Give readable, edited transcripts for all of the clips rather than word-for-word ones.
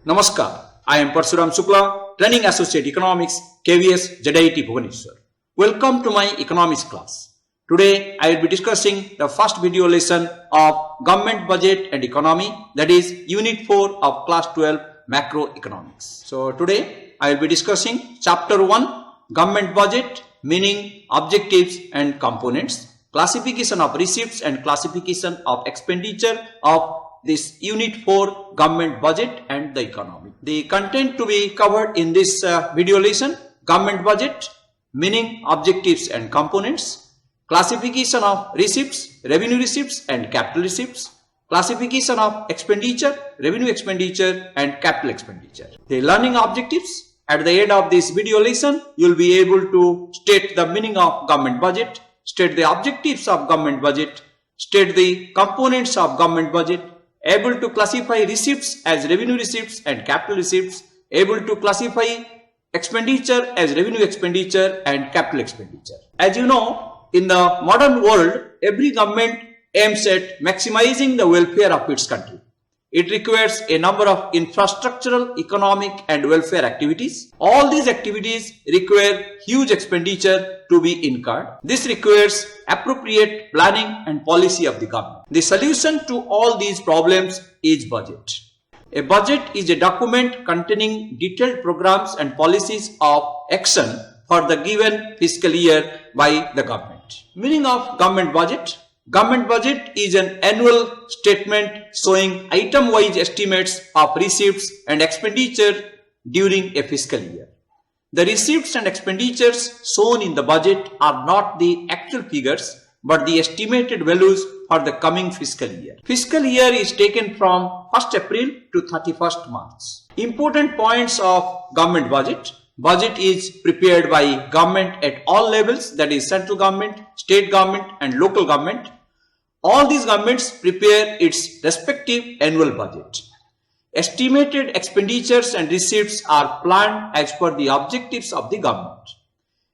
Namaskar, I am Parsuram Shukla, Training Associate Economics, KVS, JIT Bhubaneswar. Welcome to my economics class. Today, I will be discussing the first video lesson of Government Budget and Economy, that is Unit 4 of Class 12 Macroeconomics. So today, I will be discussing Chapter 1, Government Budget, Meaning, Objectives and Components, Classification of Receipts and Classification of Expenditure of this Unit 4 Government Budget and the Economy. The content to be covered in this video lesson: Government Budget, Meaning, Objectives and Components, Classification of Receipts, Revenue Receipts and Capital Receipts, Classification of Expenditure, Revenue Expenditure and Capital Expenditure. The learning objectives: at the end of this video lesson, you will be able to state the meaning of Government Budget, state the objectives of Government Budget, state the components of Government Budget, able to classify receipts as revenue receipts and capital receipts, able to classify expenditure as revenue expenditure and capital expenditure. As you know, in the modern world, every government aims at maximizing the welfare of its country. It requires a number of infrastructural, economic and welfare activities. All these activities require huge expenditure to be incurred. This requires appropriate planning and policy of the government. The solution to all these problems is budget. A budget is a document containing detailed programs and policies of action for the given fiscal year by the government. Meaning of government budget: Government budget is an annual statement showing item-wise estimates of receipts and expenditure during a fiscal year. The receipts and expenditures shown in the budget are not the actual figures but the estimated values for the coming fiscal year. Fiscal year is taken from 1st April to 31st March. Important points of government budget: budget is prepared by government at all levels, that is central government, state government and local government. All these governments prepare its respective annual budget. Estimated expenditures and receipts are planned as per the objectives of the government.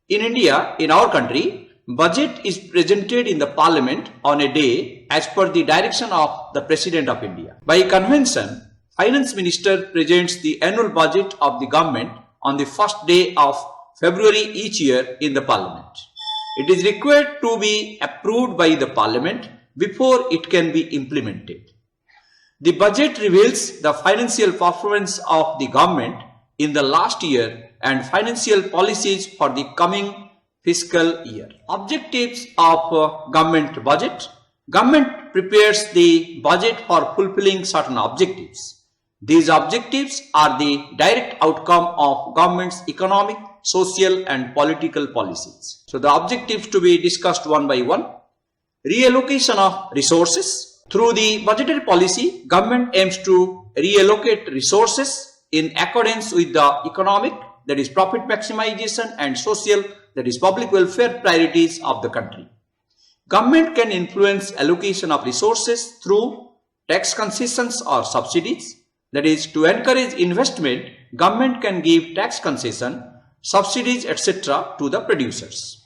In India, in our country, budget is presented in the Parliament on a day as per the direction of the President of India. By convention, Finance Minister presents the annual budget of the government on the first day of February each year in the Parliament. It is required to be approved by the Parliament before it can be implemented. The budget reveals the financial performance of the government in the last year and financial policies for the coming fiscal year. Objectives of government budget: government prepares the budget for fulfilling certain objectives. These objectives are the direct outcome of government's economic, social and political policies. So the objectives to be discussed one by one. Reallocation of resources. Through the budgetary policy, government aims to reallocate resources in accordance with the economic, that is profit maximization, and social, that is public welfare priorities of the country. Government can influence allocation of resources through tax concessions or subsidies. That is, to encourage investment, government can give tax concession, subsidies, etc. to the producers.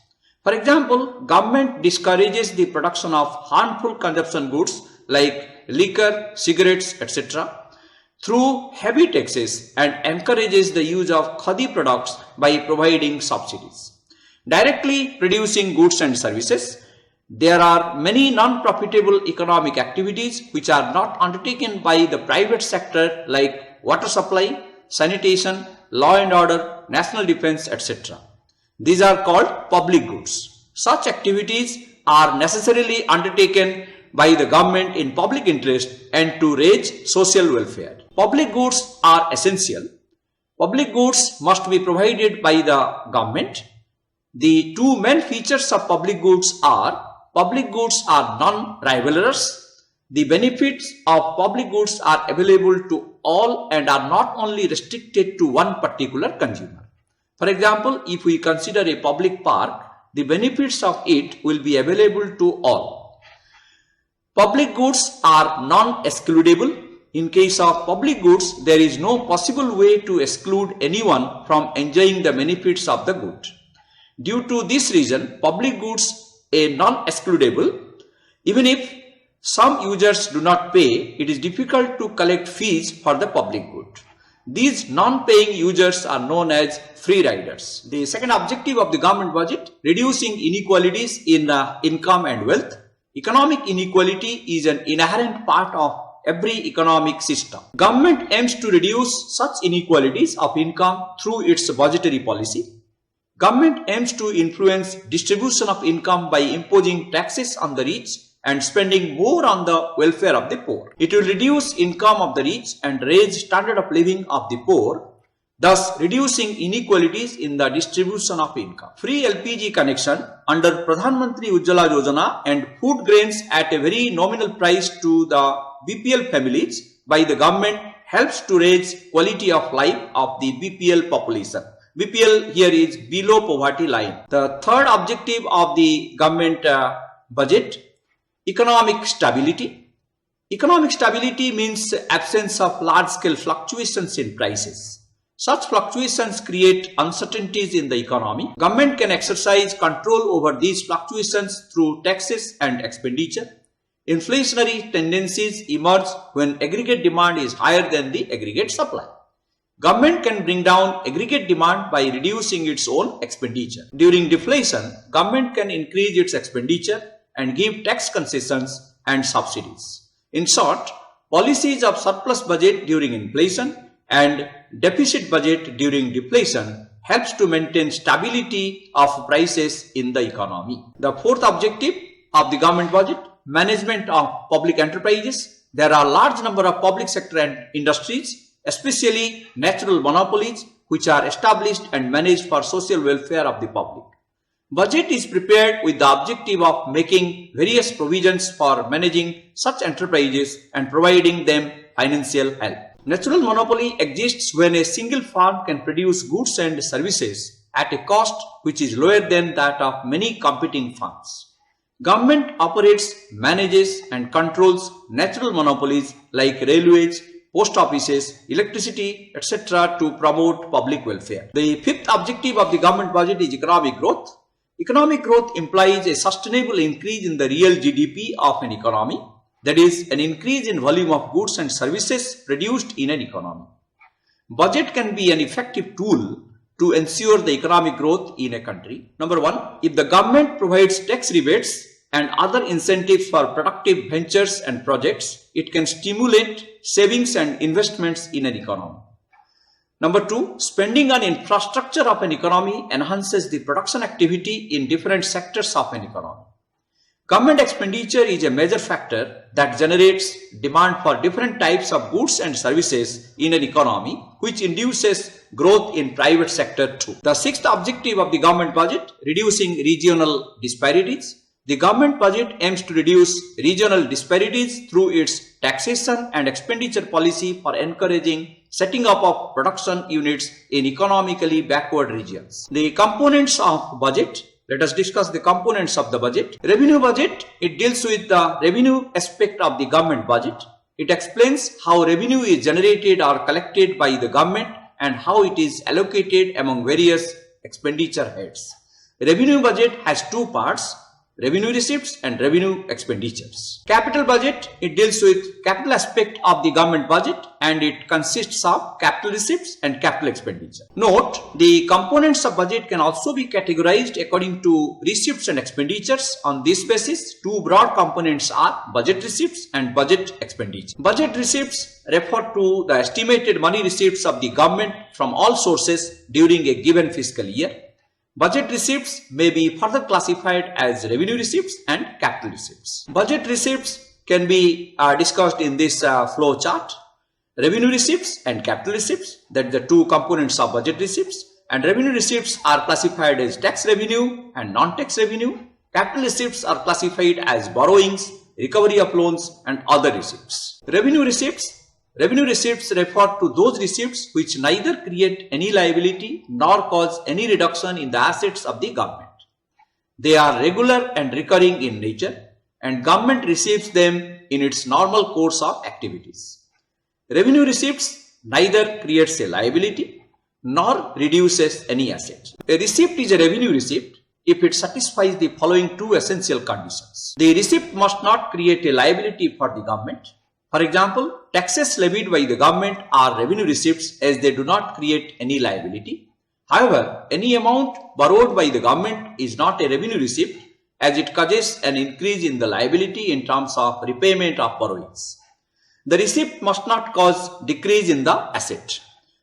For example, government discourages the production of harmful consumption goods like liquor, cigarettes, etc. through heavy taxes and encourages the use of khadi products by providing subsidies. Directly producing goods and services. There are many non-profitable economic activities which are not undertaken by the private sector like water supply, sanitation, law and order, national defense, etc. These are called public goods. Such activities are necessarily undertaken by the government in public interest and to raise social welfare. Public goods are essential. Public goods must be provided by the government. The two main features of public goods are: public goods are non-rivalrous. The benefits of public goods are available to all and are not only restricted to one particular consumer. For example, if we consider a public park, the benefits of it will be available to all. Public goods are non-excludable. In case of public goods, there is no possible way to exclude anyone from enjoying the benefits of the good. Due to this reason, public goods are non-excludable. Even if some users do not pay, it is difficult to collect fees for the public good. These non-paying users are known as free riders. The second objective of the government budget, reducing inequalities in income and wealth. Economic inequality is an inherent part of every economic system. Government aims to reduce such inequalities of income through its budgetary policy. Government aims to influence distribution of income by imposing taxes on the rich and spending more on the welfare of the poor. It will reduce income of the rich and raise standard of living of the poor, thus reducing inequalities in the distribution of income. Free LPG connection under Pradhan Mantri Ujjwala Yojana and food grains at a very nominal price to the BPL families by the government helps to raise quality of life of the BPL population. BPL here is below poverty line. The third objective of the government budget, economic stability. Economic stability means absence of large-scale fluctuations in prices. Such fluctuations create uncertainties in the economy. Government can exercise control over these fluctuations through taxes and expenditure. Inflationary tendencies emerge when aggregate demand is higher than the aggregate supply. Government can bring down aggregate demand by reducing its own expenditure. During deflation, government can increase its expenditure and give tax concessions and subsidies. In short, policies of surplus budget during inflation and deficit budget during deflation helps to maintain stability of prices in the economy. The fourth objective of the government budget, management of public enterprises. There are large number of public sector and industries, especially natural monopolies, which are established and managed for social welfare of the public. Budget is prepared with the objective of making various provisions for managing such enterprises and providing them financial help. Natural monopoly exists when a single firm can produce goods and services at a cost which is lower than that of many competing firms. Government operates, manages and controls natural monopolies like railways, post offices, electricity, etc. to promote public welfare. The fifth objective of the government budget is economic growth. Economic growth implies a sustainable increase in the real GDP of an economy, that is, an increase in volume of goods and services produced in an economy. Budget can be an effective tool to ensure the economic growth in a country. Number one, if the government provides tax rebates and other incentives for productive ventures and projects, it can stimulate savings and investments in an economy. Number two, spending on infrastructure of an economy enhances the production activity in different sectors of an economy. Government expenditure is a major factor that generates demand for different types of goods and services in an economy, which induces growth in private sector too. The sixth objective of the government budget, reducing regional disparities. The government budget aims to reduce regional disparities through its taxation and expenditure policy for encouraging setting up of production units in economically backward regions. The components of budget. Let us discuss the components of the budget. Revenue budget, it deals with the revenue aspect of the government budget. It explains how revenue is generated or collected by the government and how it is allocated among various expenditure heads. Revenue budget has two parts, revenue receipts and revenue expenditures. Capital budget, it deals with capital aspect of the government budget and it consists of capital receipts and capital expenditure. Note, the components of budget can also be categorized according to receipts and expenditures. On this basis, two broad components are budget receipts and budget expenditure. Budget receipts refer to the estimated money receipts of the government from all sources during a given fiscal year. Budget receipts may be further classified as revenue receipts and capital receipts. Budget receipts can be discussed in this flow chart. Revenue receipts and capital receipts, that the two components of budget receipts, and revenue receipts are classified as tax revenue and non-tax revenue. Capital receipts are classified as borrowings, recovery of loans and other receipts. Revenue receipts refer to those receipts which neither create any liability nor cause any reduction in the assets of the government. They are regular and recurring in nature and government receives them in its normal course of activities. Revenue receipts neither creates a liability nor reduces any asset. A receipt is a revenue receipt if it satisfies the following two essential conditions. The receipt must not create a liability for the government. For example, taxes levied by the government are revenue receipts as they do not create any liability. However, any amount borrowed by the government is not a revenue receipt as it causes an increase in the liability in terms of repayment of borrowings. The receipt must not cause decrease in the asset.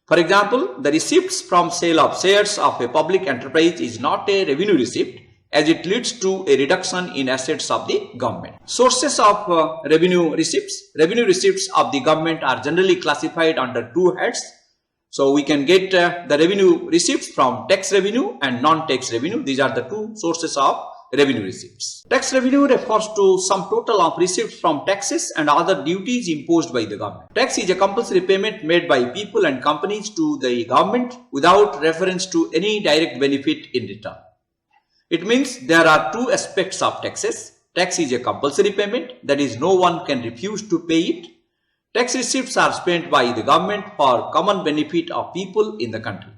For example, the receipts from sale of shares of a public enterprise is not a revenue receipt as it leads to a reduction in assets of the government. Sources of revenue receipts. Revenue receipts of the government are generally classified under two heads. So we can get the revenue receipts from tax revenue and non-tax revenue. These are the two sources of revenue receipts. Tax revenue refers to some total of receipts from taxes and other duties imposed by the government. Tax is a compulsory payment made by people and companies to the government without reference to any direct benefit in return. It means there are two aspects of taxes. Tax is a compulsory payment, that is, no one can refuse to pay it. Tax receipts are spent by the government for common benefit of people in the country.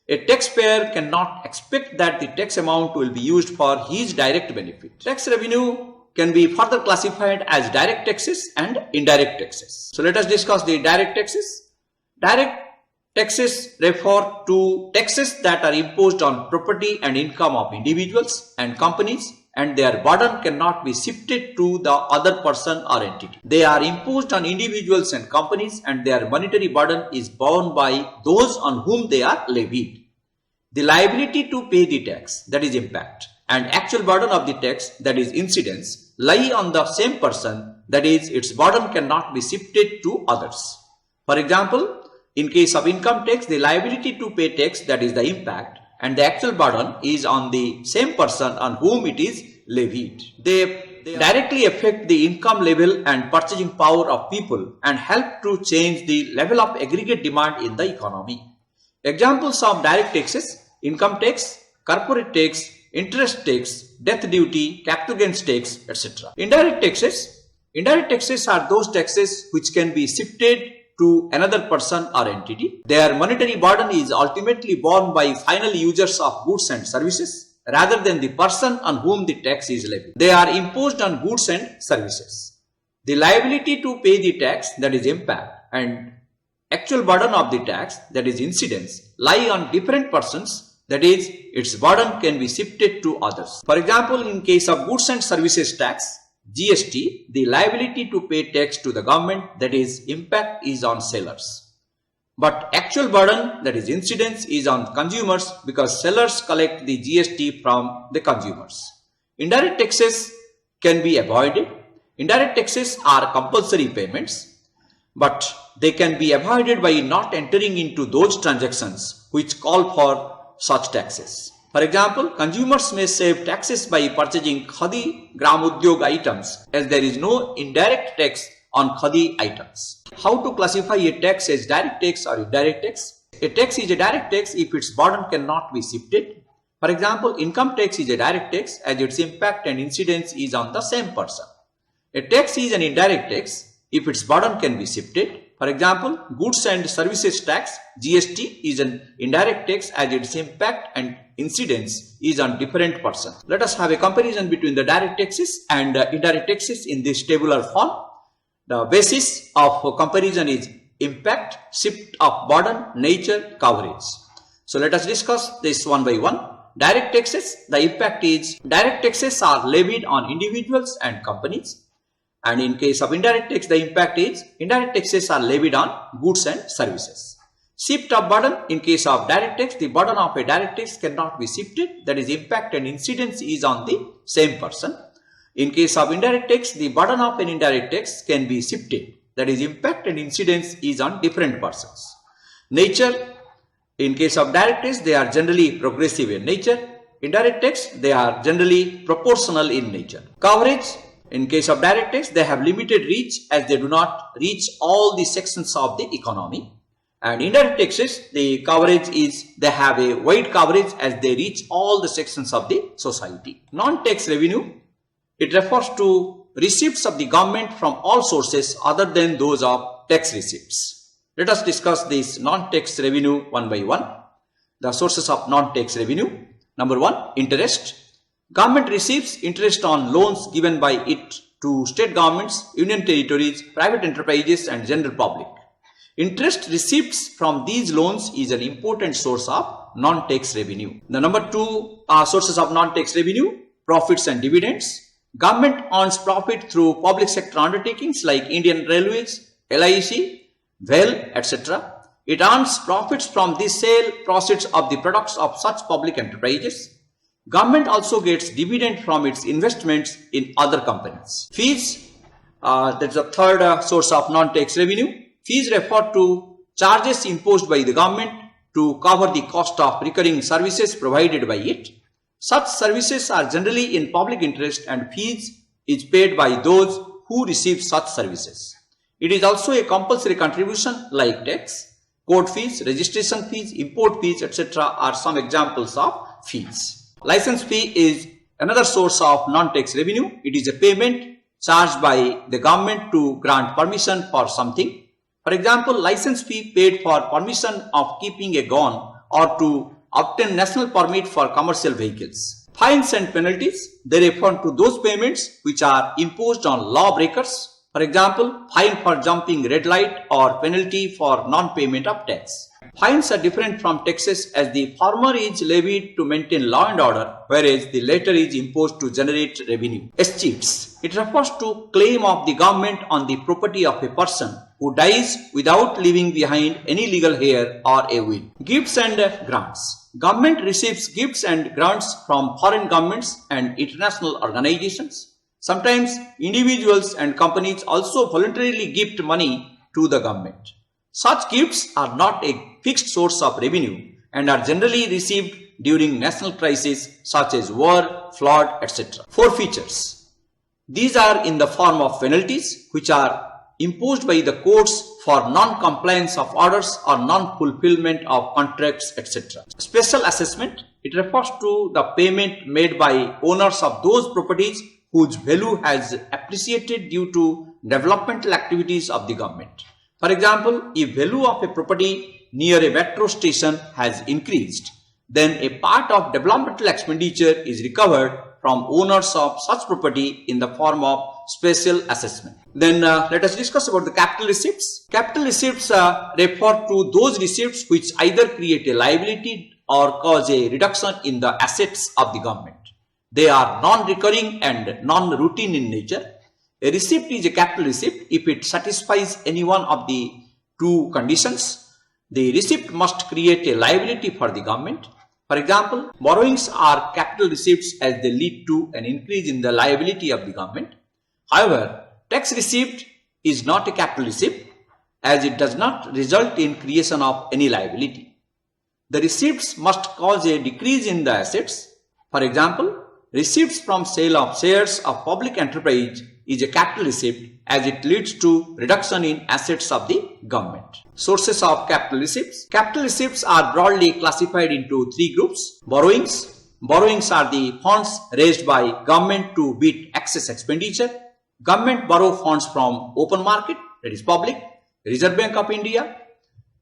A taxpayer cannot expect that the tax amount will be used for his direct benefit. Tax revenue can be further classified as direct taxes and indirect taxes. So let us discuss the direct taxes. Direct taxes refer to taxes that are imposed on property and income of individuals and companies, and their burden cannot be shifted to the other person or entity. They are imposed on individuals and companies, and their monetary burden is borne by those on whom they are levied. The liability to pay the tax, that is impact, and actual burden of the tax, that is incidence, lie on the same person, that is, its burden cannot be shifted to others. For example, in case of income tax, the liability to pay tax, that is the impact, and the actual burden is on the same person on whom it is levied. They directly affect the income level and purchasing power of people and help to change the level of aggregate demand in the economy. Examples of direct taxes: income tax, corporate tax, interest tax, death duty, capital gains tax, etc. Indirect taxes are those taxes which can be shifted to another person or entity. Their monetary burden is ultimately borne by final users of goods and services rather than the person on whom the tax is levied. They are imposed on goods and services. The liability to pay the tax, that is impact, and actual burden of the tax, that is incidence, lie on different persons, that is, its burden can be shifted to others. For example, in case of goods and services tax, GST, the liability to pay tax to the government, that is impact, is on sellers. But actual burden, that is incidence, is on consumers because sellers collect the GST from the consumers. Indirect taxes can be avoided. Indirect taxes are compulsory payments, but they can be avoided by not entering into those transactions which call for such taxes. For example, consumers may save taxes by purchasing Khadi Gram Udyog items as there is no indirect tax on Khadi items. How to classify a tax as direct tax or indirect tax? A tax is a direct tax if its burden cannot be shifted. For example, income tax is a direct tax as its impact and incidence is on the same person. A tax is an indirect tax if its burden can be shifted. For example, goods and services tax, GST, is an indirect tax as its impact and incidence is on different person. Let us have a comparison between the direct taxes and indirect taxes in this tabular form. The basis of comparison is impact, shift of burden, nature, coverage. So let us discuss this one by one. Direct taxes, the impact is direct taxes are levied on individuals and companies. And in case of indirect tax, the impact is indirect taxes are levied on goods and services. Shift of burden, in case of direct tax, the burden of a direct tax cannot be shifted, that is impact and incidence is on the same person. In case of indirect tax, the burden of an indirect tax can be shifted, that is impact and incidence is on different persons. Nature, in case of direct tax, they are generally progressive in nature. Indirect tax, they are generally proportional in nature. Coverage, in case of direct tax, they have limited reach as they do not reach all the sections of the economy. And indirect taxes, the coverage is, they have a wide coverage as they reach all the sections of the society. Non-tax revenue, it refers to receipts of the government from all sources other than those of tax receipts. Let us discuss this non-tax revenue one by one. The sources of non-tax revenue. Number one, interest. Government receives interest on loans given by it to state governments, union territories, private enterprises and general public. Interest receipts from these loans is an important source of non-tax revenue. The number two sources of non-tax revenue, profits and dividends. Government earns profit through public sector undertakings like Indian Railways, LIC, WELL, etc. It earns profits from the sale proceeds of the products of such public enterprises. Government also gets dividend from its investments in other companies. Fees, that's the third source of non-tax revenue. Fees refer to charges imposed by the government to cover the cost of recurring services provided by it. Such services are generally in public interest and fees is paid by those who receive such services. It is also a compulsory contribution like tax. Court fees, registration fees, import fees, etc. are some examples of fees. License fee is another source of non-tax revenue. It is a payment charged by the government to grant permission for something. For example, license fee paid for permission of keeping a gun or to obtain national permit for commercial vehicles. Fines and penalties, they refer to those payments which are imposed on lawbreakers. For example, fine for jumping red light or penalty for non-payment of tax. Fines are different from taxes as the former is levied to maintain law and order, whereas the latter is imposed to generate revenue. Escheats, it refers to claim of the government on the property of a person who dies without leaving behind any legal heir or a will. Gifts and grants. Government receives gifts and grants from foreign governments and international organizations. Sometimes individuals and companies also voluntarily gift money to the government. Such gifts are not a fixed source of revenue and are generally received during national crises such as war, flood, etc. Forfeitures. These are in the form of penalties which are imposed by the courts for non-compliance of orders or non-fulfillment of contracts, etc. Special assessment. It refers to the payment made by owners of those properties whose value has appreciated due to developmental activities of the government. For example, if value of a property near a metro station has increased, then a part of developmental expenditure is recovered from owners of such property in the form of special assessment. Then let us discuss about the capital receipts. Capital receipts refer to those receipts which either create a liability or cause a reduction in the assets of the government. They are non-recurring and non-routine in nature. A receipt is a capital receipt if it satisfies any one of the two conditions. The receipt must create a liability for the government. For example, borrowings are capital receipts as they lead to an increase in the liability of the government. However, tax receipt is not a capital receipt as it does not result in creation of any liability. The receipts must cause a decrease in the assets. For example, receipts from sale of shares of public enterprise is a capital receipt as it leads to reduction in assets of the government. Sources of capital receipts. Capital receipts are broadly classified into three groups. Borrowings. Borrowings are the funds raised by government to meet excess expenditure. Government borrow funds from open market, that is public, Reserve Bank of India,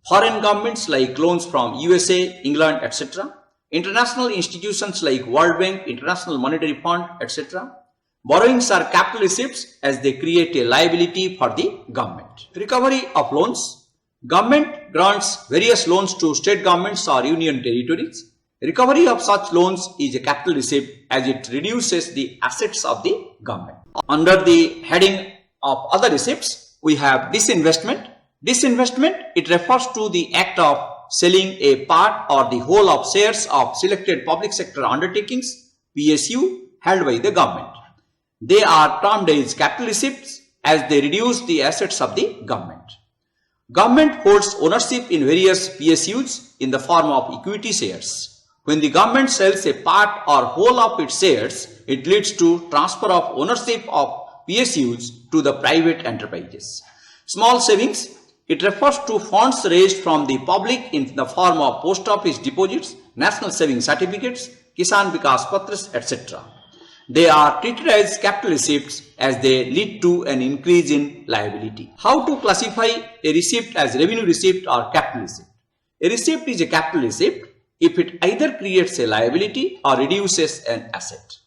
foreign governments like loans from USA, England, etc. International institutions like World Bank, International Monetary Fund, etc. Borrowings are capital receipts as they create a liability for the government. Recovery of loans. Government grants various loans to state governments or union territories. Recovery of such loans is a capital receipt as it reduces the assets of the government. Under the heading of other receipts, we have disinvestment. Disinvestment, it refers to the act of selling a part or the whole of shares of selected public sector undertakings, PSU, held by the government. They are termed as capital receipts as they reduce the assets of the government. Government holds ownership in various PSUs in the form of equity shares. When the government sells a part or whole of its shares, it leads to transfer of ownership of PSUs to the private enterprises. Small savings, it refers to funds raised from the public in the form of post office deposits, national savings certificates, Kisan Vikas Patras, etc. They are treated as capital receipts as they lead to an increase in liability. How to classify a receipt as revenue receipt or capital receipt? A receipt is a capital receipt if it either creates a liability or reduces an asset.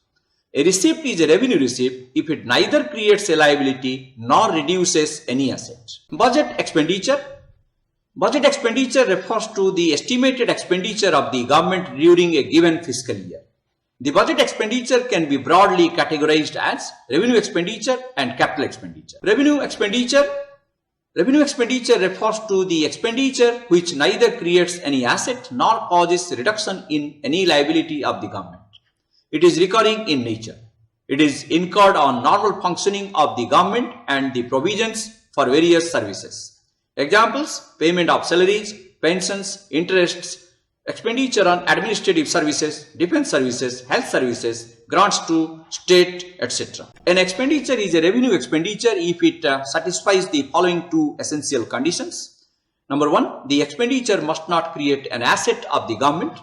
A receipt is a revenue receipt if it neither creates a liability nor reduces any asset. Budget expenditure. Budget expenditure refers to the estimated expenditure of the government during a given fiscal year. The budget expenditure can be broadly categorized as revenue expenditure and capital expenditure. Revenue expenditure refers to the expenditure which neither creates any asset nor causes reduction in any liability of the government. It is recurring in nature. It is incurred on normal functioning of the government and the provisions for various services. Examples: payment of salaries, pensions, interests, expenditure on administrative services, defense services, health services, grants to state, etc. An expenditure is a revenue expenditure if it satisfies the following two essential conditions. Number one, the expenditure must not create an asset of the government.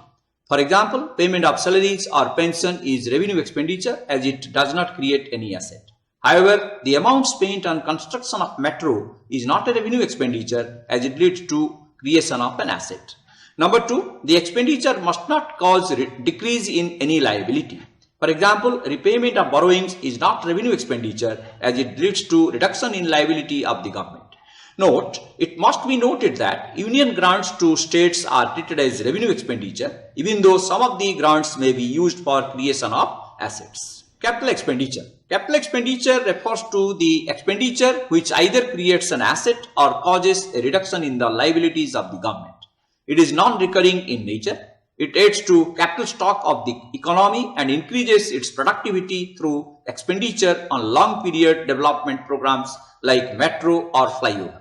For example, payment of salaries or pension is revenue expenditure as it does not create any asset. However, the amount spent on construction of metro is not a revenue expenditure as it leads to creation of an asset. Number two, the expenditure must not cause decrease in any liability. For example, repayment of borrowings is not revenue expenditure as it leads to reduction in liability of the government. Note, it must be noted that union grants to states are treated as revenue expenditure even though some of the grants may be used for creation of assets. Capital expenditure. Capital expenditure refers to the expenditure which either creates an asset or causes a reduction in the liabilities of the government. It is non-recurring in nature. It adds to capital stock of the economy and increases its productivity through expenditure on long-period development programs like metro or flyover.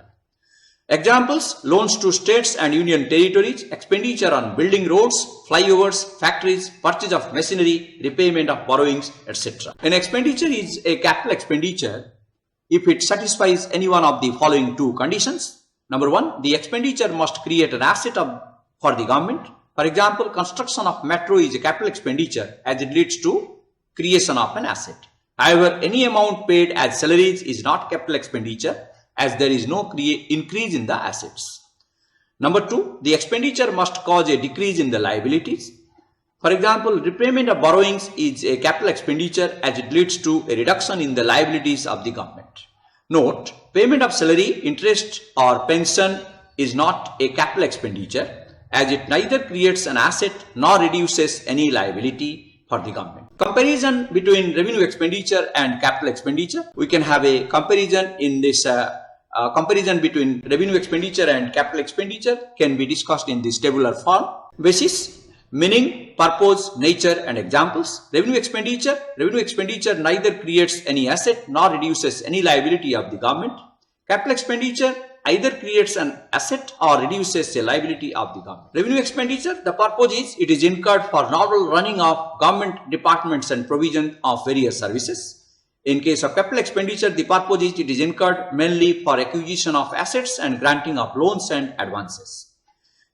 Examples: loans to states and union territories, expenditure on building roads, flyovers, factories, purchase of machinery, repayment of borrowings, etc. An expenditure is a capital expenditure if it satisfies any one of the following two conditions. Number one, the expenditure must create an asset for the government. For example, construction of metro is a capital expenditure as it leads to creation of an asset. However, any amount paid as salaries is not capital expenditure as there is no increase in the assets. Number two, the expenditure must cause a decrease in the liabilities. For example, repayment of borrowings is a capital expenditure as it leads to a reduction in the liabilities of the government. Note, payment of salary, interest or pension is not a capital expenditure as it neither creates an asset nor reduces any liability for the government. Comparison between revenue expenditure and capital expenditure. We can have a comparison in this comparison between revenue expenditure and capital expenditure can be discussed in this tabular form. Basis: meaning, purpose, nature and examples. Revenue expenditure neither creates any asset nor reduces any liability of the government. Capital expenditure either creates an asset or reduces a liability of the government. Revenue expenditure, the purpose is it is incurred for normal running of government departments and provision of various services. In case of capital expenditure, the purpose is it is incurred mainly for acquisition of assets and granting of loans and advances.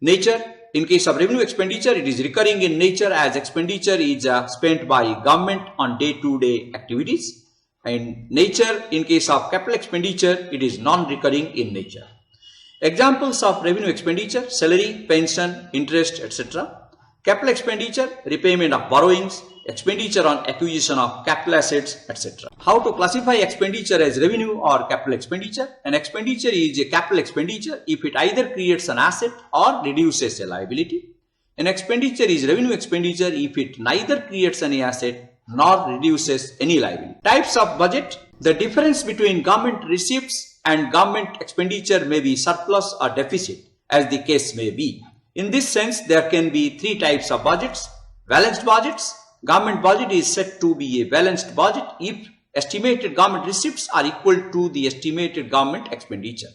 Nature: in case of revenue expenditure, it is recurring in nature as expenditure is spent by government on day-to-day activities. In nature, in case of capital expenditure, it is non-recurring in nature. Examples of revenue expenditure: salary, pension, interest, etc. Capital expenditure: repayment of borrowings, expenditure on acquisition of capital assets, etc. How to classify expenditure as revenue or capital expenditure? An expenditure is a capital expenditure if it either creates an asset or reduces a liability. An expenditure is revenue expenditure if it neither creates any asset nor reduces any liability. Types of budget. The difference between government receipts and government expenditure may be surplus or deficit, as the case may be. In this sense, there can be three types of budgets. Balanced budgets. Government budget is said to be a balanced budget if estimated government receipts are equal to the estimated government expenditure.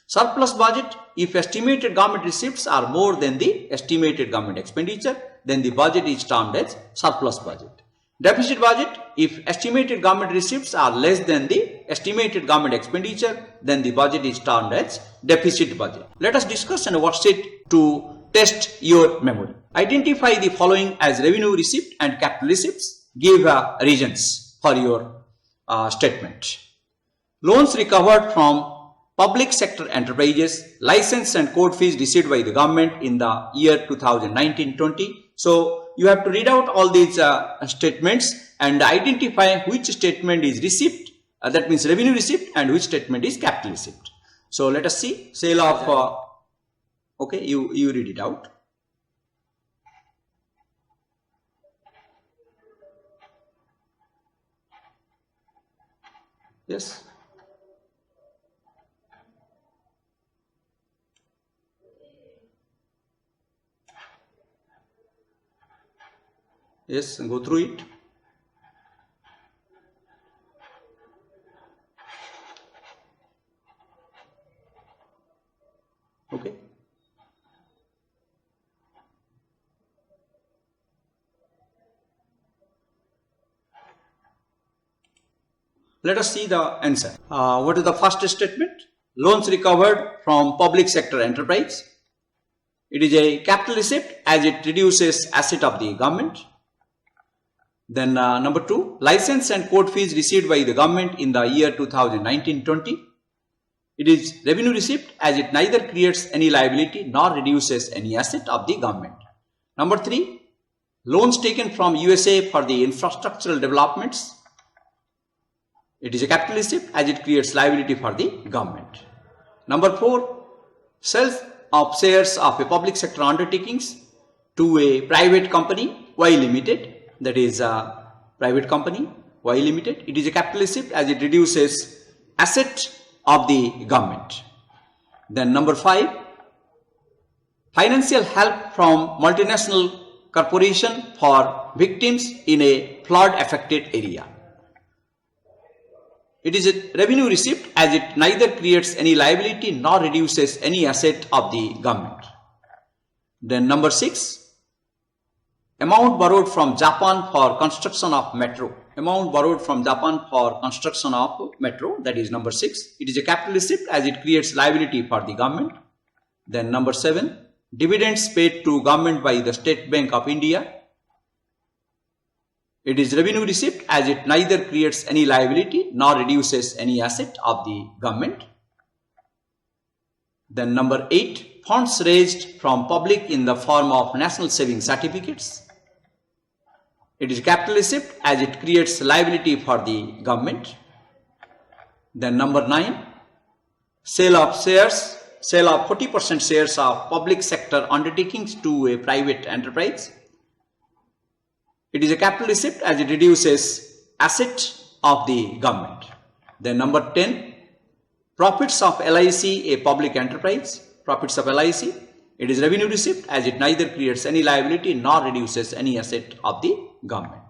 Surplus budget: if estimated government receipts are more than the estimated government expenditure, then the budget is termed as surplus budget. Deficit budget: if estimated government receipts are less than the estimated government expenditure, then the budget is termed as deficit budget. Let us discuss an worksheet to test your memory. Identify the following as revenue receipt and capital receipts. Give reasons for your statement. Loans recovered from public sector enterprises, license and court fees received by the government in the year 2019-20, So you have to read out all these statements and identify which statement is receipt, that means revenue receipt, and which statement is capital receipt. So let us see sale of, okay, you read it out. Yes. Yes, go through it. Okay. Let us see the answer. What is the first statement? Loans recovered from public sector enterprise. It is a capital receipt as it reduces asset of the government. Then number 2, license and court fees received by the government in the year 2019-20. It is revenue receipt as it neither creates any liability nor reduces any asset of the government. Number 3, loans taken from USA for the infrastructural developments. It is a capital receipt as it creates liability for the government. Number 4, sales of shares of a public sector undertakings to a private company Y Limited. That is a private company Y Limited. It is a capital receipt as it reduces asset of the government. Then number 5, financial help from multinational corporation for victims in a flood affected area. It is a revenue receipt as it neither creates any liability nor reduces any asset of the government. Then number 6, amount borrowed from Japan for construction of metro. Amount borrowed from Japan for construction of metro, that is number 6. It is a capital receipt as it creates liability for the government. Then number 7, dividends paid to government by the State Bank of India. It is revenue receipt as it neither creates any liability nor reduces any asset of the government. Then number 8, funds raised from public in the form of national savings certificates. It is capital receipt as it creates liability for the government. Then number 9, sale of shares, sale of 40% shares of public sector undertakings to a private enterprise. It is a capital receipt as it reduces asset of the government. Then number 10, profits of LIC, a public enterprise. Profits of LIC. It is revenue receipt as it neither creates any liability nor reduces any asset of the government.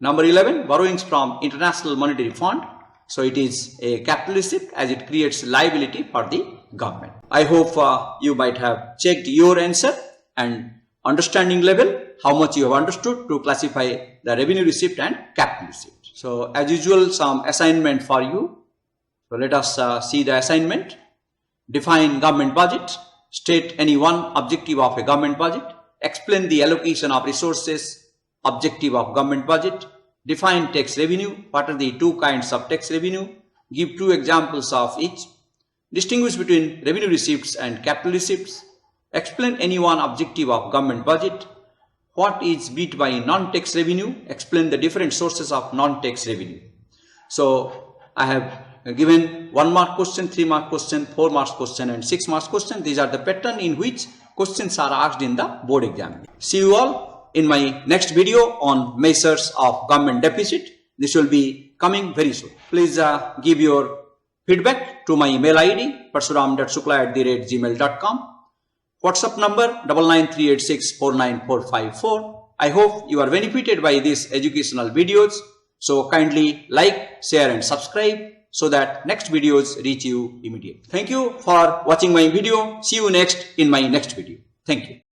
Number 11, borrowings from International Monetary Fund. So it is a capital receipt as it creates liability for the government. I hope you might have checked your answer and understanding level, how much you have understood to classify the revenue receipt and capital receipt. So as usual, some assignment for you. So let us see the assignment. Define government budget. State any one objective of a government budget. Explain the allocation of resources, objective of government budget. Define tax revenue. What are the two kinds of tax revenue? Give 2 examples of each. Distinguish between revenue receipts and capital receipts. Explain any one objective of government budget. What is beat by non-tax revenue? Explain the different sources of non-tax revenue. So I have given 1 mark question, 3 mark question, 4 marks question and 6 marks question. These are the pattern in which questions are asked in the board exam. See you all in my next video on measures of government deficit. This will be coming very soon. Please give your feedback to my mail ID parsuram.shukla@gmail.com. WhatsApp number 9938649454. I hope you are benefited by these educational videos. So kindly like, share and subscribe so that next videos reach you immediately. Thank you for watching my video. See you next in my next video. Thank you.